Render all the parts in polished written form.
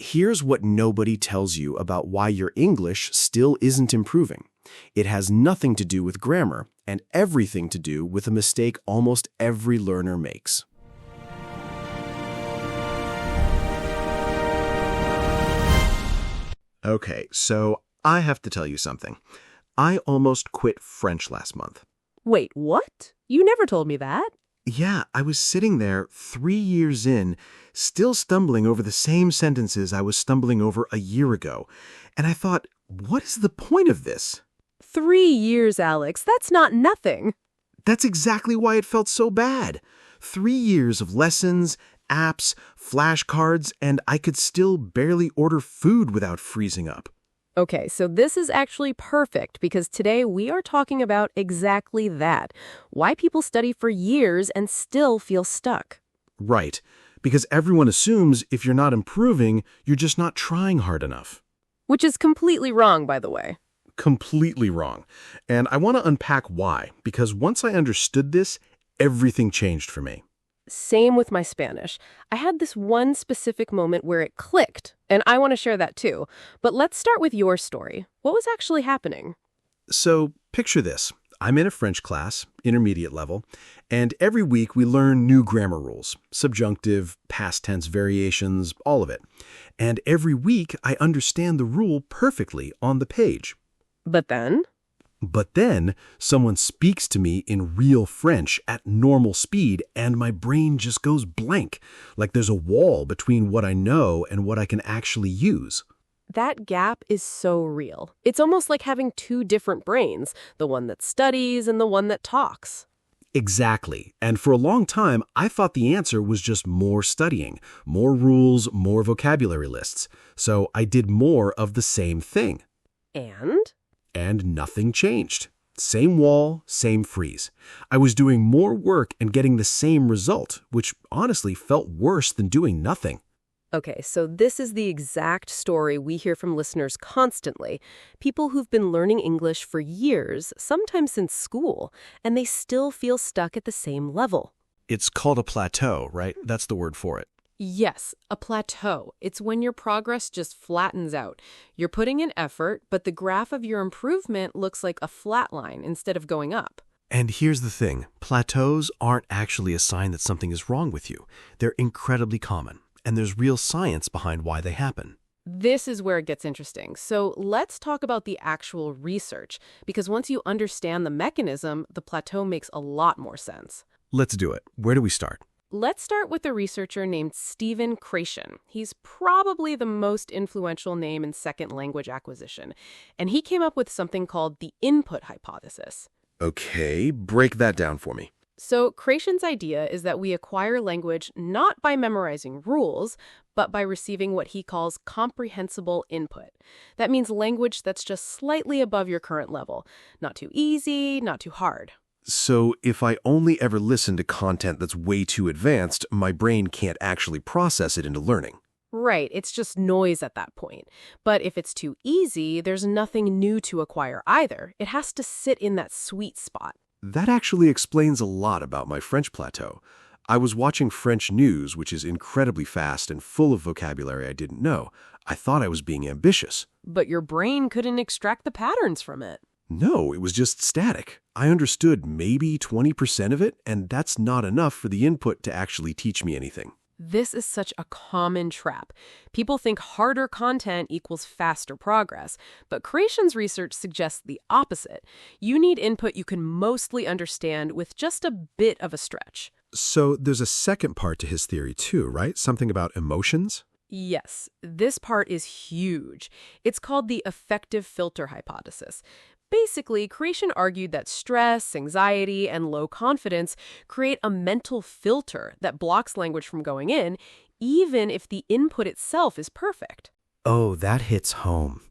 Here's what nobody tells you about why your English still isn't improving. It has nothing to do with grammar and everything to do with a mistake almost every learner makes. Okay, so I have to tell you something. I almost quit French last month. Wait, what? You never told me that. Yeah, I was sitting there 3 years in, still stumbling over the same sentences I was stumbling over a year ago. And I thought, what is the point of this? 3 years, Alex. That's not nothing. That's exactly why it felt so bad. 3 years of lessons, apps, flashcards, and I could still barely order food without freezing up. Okay, so this is actually perfect because today we are talking about exactly that. Why people study for years and still feel stuck. Right, because everyone assumes if you're not improving, you're just not trying hard enough. Which is completely wrong, by the way. Completely wrong. And I want to unpack why, because once I understood this, everything changed for me. Same with my Spanish. I had this one specific moment where it clicked, and I want to share that too. But let's start with your story. What was actually happening? So picture this. I'm in a French class, intermediate level, and every week we learn new grammar rules, subjunctive, past tense variations, all of it. And every week I understand the rule perfectly on the page. But then, someone speaks to me in real French at normal speed, and my brain just goes blank, like there's a wall between what I know and what I can actually use. that gap is so real. It's almost like having two different brains, the one that studies and the one that talks. Exactly. And for a long time, I thought the answer was just more studying, more rules, more vocabulary lists. So I did more of the same thing. And? And nothing changed. Same wall, same freeze. I was doing more work and getting the same result, which honestly felt worse than doing nothing. Okay, so this is the exact story we hear from listeners constantly. People who've been learning English for years, sometimes since school, and they still feel stuck at the same level. It's called a plateau, right? That's the word for it. Yes, a plateau. It's when your progress just flattens out. You're putting in effort, but the graph of your improvement looks like a flat line instead of going up. And here's the thing. Plateaus aren't actually a sign that something is wrong with you. They're incredibly common, and there's real science behind why they happen. This is where it gets interesting. So let's talk about the actual research, because once you understand the mechanism, the plateau makes a lot more sense. Let's do it. Where do we start? Let's start with a researcher named Stephen Krashen. He's probably the most influential name in second language acquisition, and he came up with something called the input hypothesis. Okay, break that down for me. So Krashen's idea is that we acquire language not by memorizing rules, but by receiving what he calls comprehensible input. That means language that's just slightly above your current level. Not too easy, not too hard. So if I only ever listen to content that's way too advanced, my brain can't actually process it into learning. Right, it's just noise at that point. But if it's too easy, there's nothing new to acquire either. It has to sit in that sweet spot. That actually explains a lot about my French plateau. I was watching French news, which is incredibly fast and full of vocabulary I didn't know. I thought I was being ambitious. But your brain couldn't extract the patterns from it. No, it was just static. I understood maybe 20% of it, and that's not enough for the input to actually teach me anything. This is such a common trap. People think harder content equals faster progress, but Krashen's research suggests the opposite. You need input you can mostly understand with just a bit of a stretch. So there's a second part to his theory too, right? Something about emotions? Yes, this part is huge. It's called the affective filter hypothesis. Basically, Krashen argued that stress, anxiety, and low confidence create a mental filter that blocks language from going in, even if the input itself is perfect. Oh, that hits home.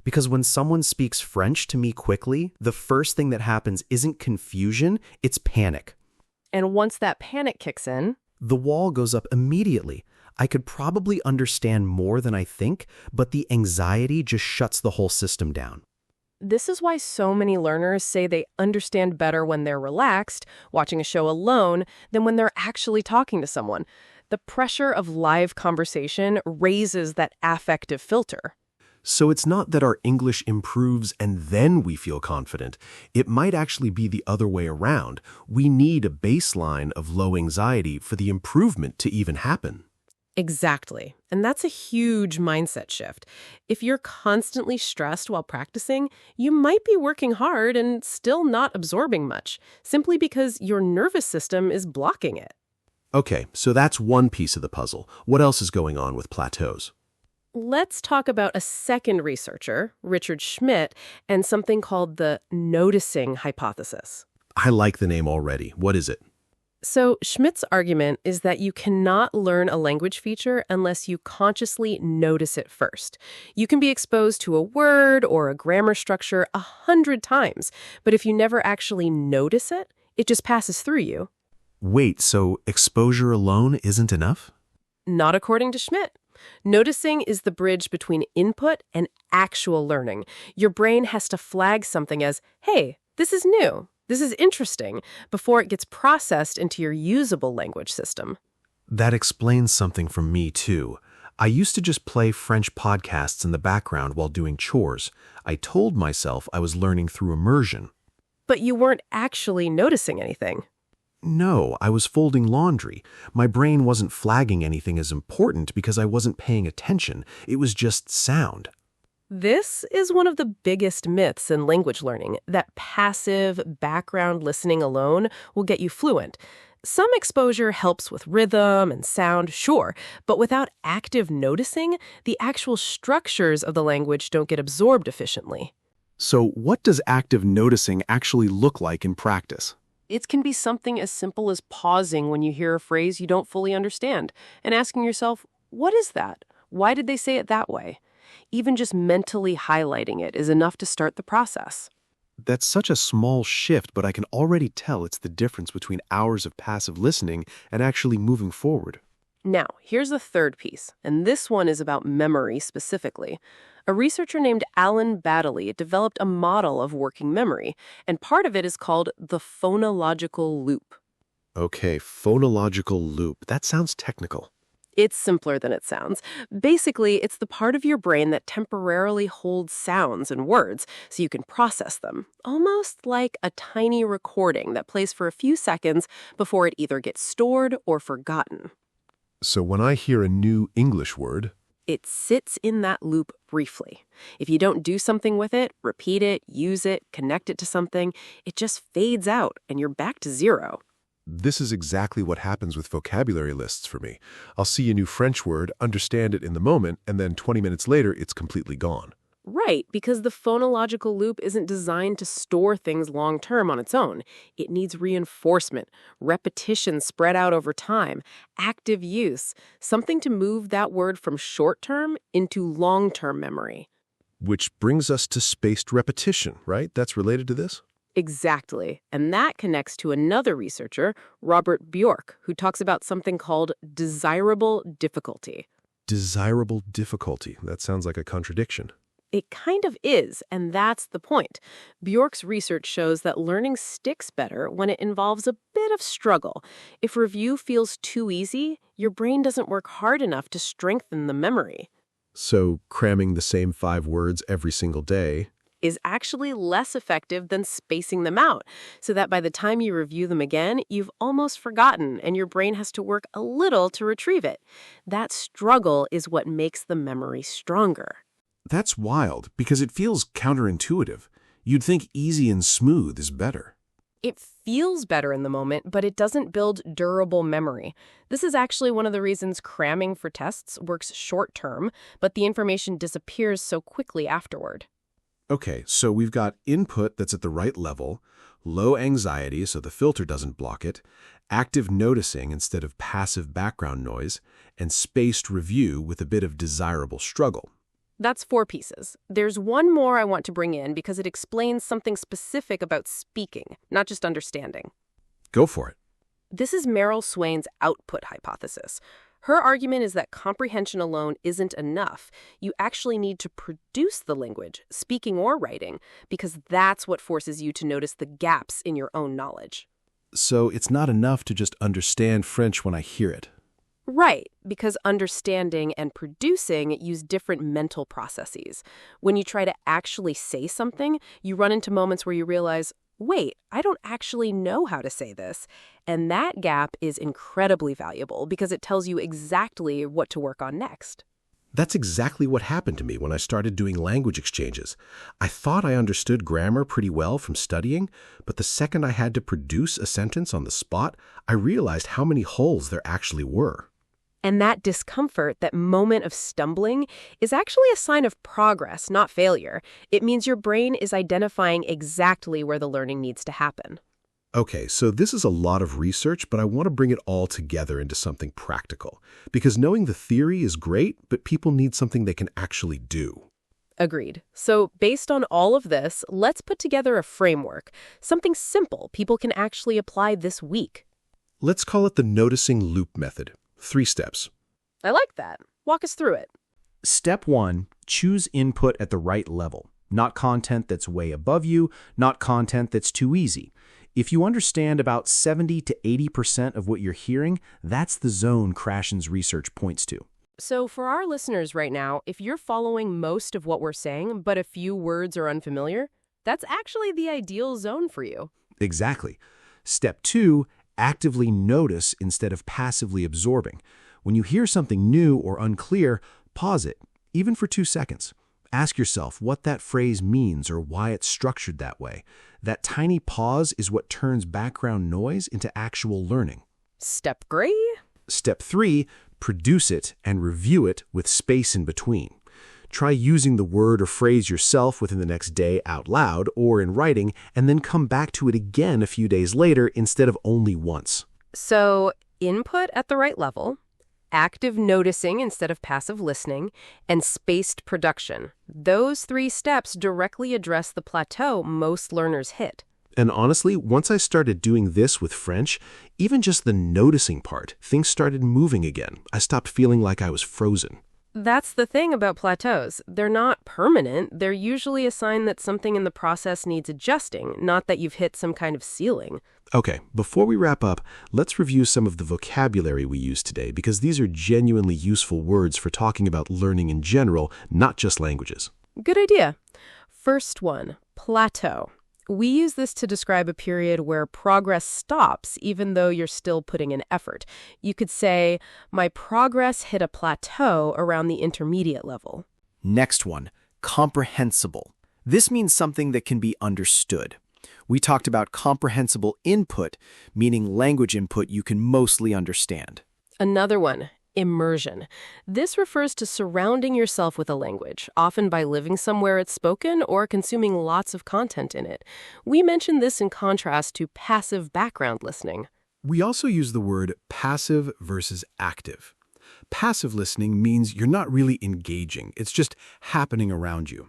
Because when someone speaks French to me quickly, the first thing that happens isn't confusion, it's panic. And once that panic kicks in, The wall goes up immediately. I could probably understand more than I think, but the anxiety just shuts the whole system down. this is why so many learners say they understand better when they're relaxed, watching a show alone, than when they're actually talking to someone. The pressure of live conversation raises that affective filter. So it's not that our English improves and then we feel confident. It might actually be the other way around. We need a baseline of low anxiety for the improvement to even happen. Exactly. And that's a huge mindset shift. If you're constantly stressed while practicing, you might be working hard and still not absorbing much, simply because your nervous system is blocking it. Okay, so that's one piece of the puzzle. What else is going on with plateaus? Let's talk about a second researcher, Richard Schmidt, and something called the noticing hypothesis. I like the name already. What is it? So Schmidt's argument is that you cannot learn a language feature unless you consciously notice it first. You can be exposed to a word or a grammar structure 100 times, but if you never actually notice it, it just passes through you. Wait, so exposure alone isn't enough? Not according to Schmidt. Noticing is the bridge between input and actual learning. Your brain has to flag something as, hey, this is new. This is interesting, before it gets processed into your usable language system. That explains something from me, too. I used to just play French podcasts in the background while doing chores. I told myself I was learning through immersion. But you weren't actually noticing anything. No, I was folding laundry. My brain wasn't flagging anything as important because I wasn't paying attention. It was just sound. This is one of the biggest myths in language learning, that passive background listening alone will get you fluent. Some exposure helps with rhythm and sound, sure, but without active noticing, the actual structures of the language don't get absorbed efficiently. So what does active noticing actually look like in practice? It can be something as simple as pausing when you hear a phrase you don't fully understand and asking yourself, what is that? Why did they say it that way? Even just mentally highlighting it is enough to start the process. That's such a small shift, but I can already tell it's the difference between hours of passive listening and actually moving forward. Now, here's the third piece, and this one is about memory specifically. A researcher named Alan Baddeley developed a model of working memory, and part of it is called the phonological loop. Okay, phonological loop. That sounds technical. It's simpler than it sounds. Basically, it's the part of your brain that temporarily holds sounds and words so you can process them, almost like a tiny recording that plays for a few seconds before it either gets stored or forgotten. So when I hear a new English word, It sits in that loop briefly. If you don't do something with it, repeat it, use it, connect it to something, it just fades out and you're back to zero. This is exactly what happens with vocabulary lists for me. I'll see a new French word, understand it in the moment, and then 20 minutes later, it's completely gone. Right, because the phonological loop isn't designed to store things long-term on its own. It needs reinforcement, repetition spread out over time, active use, something to move that word from short-term into long-term memory. Which brings us to spaced repetition, right? That's related to this? Exactly. And that connects to another researcher, Robert Bjork, who talks about something called desirable difficulty. Desirable difficulty. That sounds like a contradiction. It kind of is, and that's the point. Bjork's research shows that learning sticks better when it involves a bit of struggle. If review feels too easy, your brain doesn't work hard enough to strengthen the memory. So cramming the same 5 words every single day Is actually less effective than spacing them out, so that by the time you review them again, you've almost forgotten and your brain has to work a little to retrieve it. That struggle is what makes the memory stronger. That's wild, because it feels counterintuitive. You'd think easy and smooth is better. It feels better in the moment, but it doesn't build durable memory. This is actually one of the reasons cramming for tests works short-term, but the information disappears so quickly afterward. Okay, so we've got input that's at the right level, low anxiety so the filter doesn't block it, active noticing instead of passive background noise, and spaced review with a bit of desirable struggle. That's 4 pieces. There's one more I want to bring in because it explains something specific about speaking, not just understanding. Go for it. This is Meryl Swain's output hypothesis. Her argument is that comprehension alone isn't enough. You actually need to produce the language, speaking or writing, because that's what forces you to notice the gaps in your own knowledge. So it's not enough to just understand French when I hear it. Right, because understanding and producing use different mental processes. When you try to actually say something, you run into moments where you realize, wait, I don't actually know how to say this. And that gap is incredibly valuable because it tells you exactly what to work on next. That's exactly what happened to me when I started doing language exchanges. I thought I understood grammar pretty well from studying, but the second I had to produce a sentence on the spot, I realized how many holes there actually were. And that discomfort, that moment of stumbling, is actually a sign of progress, not failure. It means your brain is identifying exactly where the learning needs to happen. Okay, so this is a lot of research, but I want to bring it all together into something practical. Because knowing the theory is great, but people need something they can actually do. Agreed. So based on all of this, let's put together a framework, something simple people can actually apply this week. Let's call it the noticing loop method. 3 steps. I like that. Walk us through it. Step 1, choose input at the right level. Not content that's way above you, not content that's too easy. If you understand about 70 to 80% of what you're hearing, that's the zone Krashen's research points to. So for our listeners right now, if you're following most of what we're saying, but a few words are unfamiliar, that's actually the ideal zone for you. Exactly. Step 2, actively notice instead of passively absorbing. When you hear something new or unclear, pause it, even for 2 seconds. Ask yourself what that phrase means or why it's structured that way. That tiny pause is what turns background noise into actual learning. Step 3? Step 3, produce it and review it with space in between. Try using the word or phrase yourself within the next day out loud or in writing, and then come back to it again a few days later instead of only once. So input at the right level, active noticing instead of passive listening, and spaced production. Those 3 steps directly address the plateau most learners hit. And honestly, once I started doing this with French, even just the noticing part, things started moving again. I stopped feeling like I was frozen. That's the thing about plateaus. They're not permanent. They're usually a sign that something in the process needs adjusting, not that you've hit some kind of ceiling. Okay, before we wrap up, let's review some of the vocabulary we used today, because these are genuinely useful words for talking about learning in general, not just languages. Good idea. First one, plateau. We use this to describe a period where progress stops even though you're still putting in effort. You could say, my progress hit a plateau around the intermediate level. Next one, comprehensible. This means something that can be understood. We talked about comprehensible input, meaning language input you can mostly understand. Another one, immersion. This refers to surrounding yourself with a language, often by living somewhere it's spoken or consuming lots of content in it. We mentioned this in contrast to passive background listening. We also use the word passive versus active. Passive listening means you're not really engaging. It's just happening around you.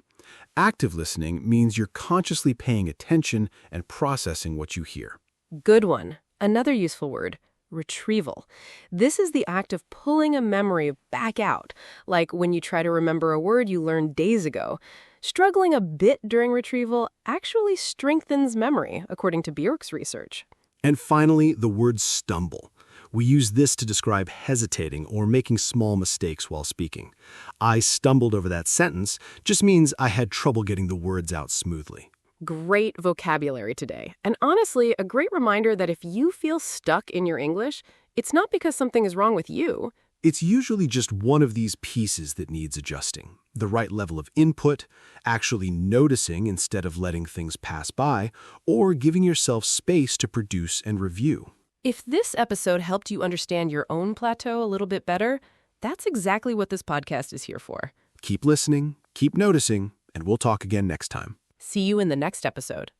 Active listening means you're consciously paying attention and processing what you hear. Good one. Another useful word, retrieval. This is the act of pulling a memory back out, like when you try to remember a word you learned days ago. Struggling a bit during retrieval actually strengthens memory, according to Bjork's research. And finally, the word stumble. We use this to describe hesitating or making small mistakes while speaking. I stumbled over that sentence just means I had trouble getting the words out smoothly. Great vocabulary today. And honestly, a great reminder that if you feel stuck in your English, it's not because something is wrong with you. It's usually just one of these pieces that needs adjusting. The right level of input, actually noticing instead of letting things pass by, or giving yourself space to produce and review. If this episode helped you understand your own plateau a little bit better, that's exactly what this podcast is here for. Keep listening, keep noticing, and we'll talk again next time. See you in the next episode.